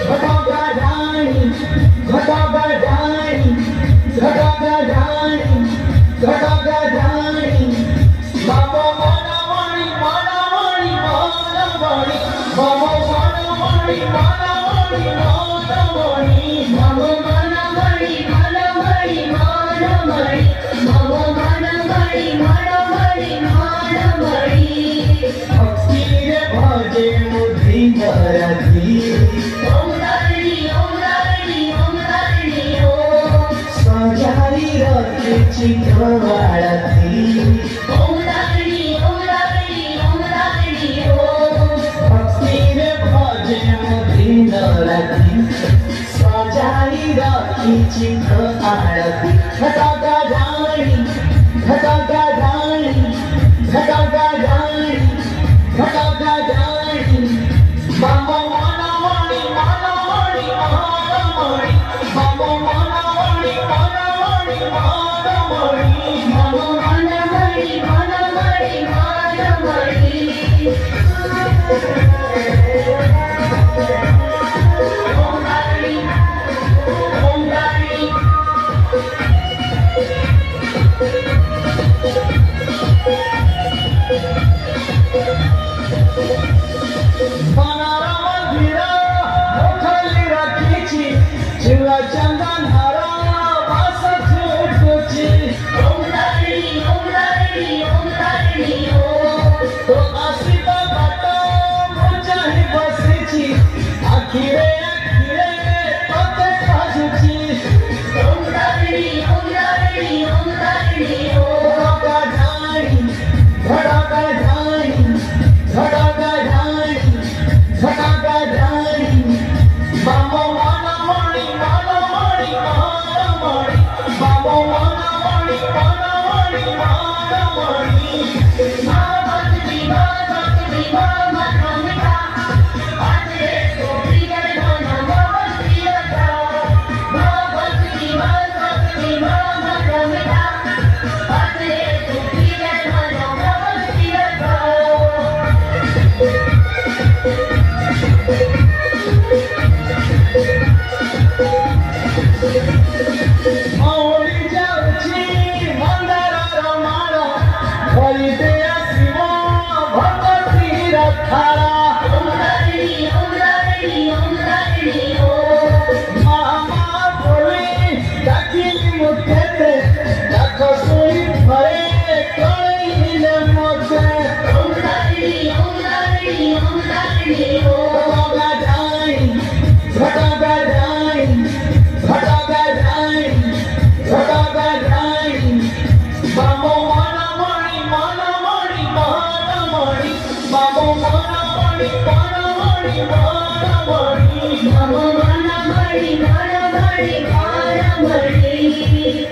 घटोगधाणी घटोगधाणी घटोगधाणी घटोगधाणी बाबा मनमणि मनमणि मनमणि बाबा मनमणि मनमणि मनमणि बाबा मनमणि मनमणि मनमणि बाबा मनमणि मनमणि मनमणि भक्ति रे भजे मुधिंदरती ओम नारायणी ओम नारायणी ओम नारायणी ओम सजारी रखे चित्रवाळती ओम नारायणी ओम नारायणी ओम नारायणी ओम भक्ति रे भजे मुधिंदरती सजारी रखे चित्रवाळती घटोगधाणी घटोगधाणी घटोगधाणी घटोगधाणी बाबा मनमणि मनमणि मनमणि बाबा मनमणि मनमणि मनमणि बाबा मनमणि मनमणि मनमणि ओम नारायणी ओम नारायणी मनोरम धीरा मुखली रखीची जीवा चंदन हरा वास छुटुची ओम नारायणी ओम नारायणी ओम नारायणी ओम तो आसित बाट मुझाही बसीची आखिरे आखिरे तोते काजुची ओम नारायणी ओम नारायणी ओम नारायणी ओम घटोगधाणी घटोगधाणी घटोगधाणी घटोगधाणी बाबा मनमणि मनमणि मनमणि बाबा मनमणि मनमणि मनमणि भक्ति भक्ति भक्ति आते तो प्रिय धन भक्ति लता भक्ति भक्ति भक्ति आते तो प्रिय धन भक्ति लता औरी जाउची मंदारर माळ भरिते आसिब भक्ति रथारा ओम नारायणी ओम नारायणी ओम नारायणी ओम मामा बोली डाकिली मुखेते डाक सुई भरे कळीले मोते ओम नारायणी ओम नारायणी ओम नारायणी ओम घटोगधाणी घटोगधाणी घटोगधाणी बाबा मनमणि मनमणि मनमणि बाबा मनमणि मनमणि मनमणि बाबा मनमणि मनमणि मनमणि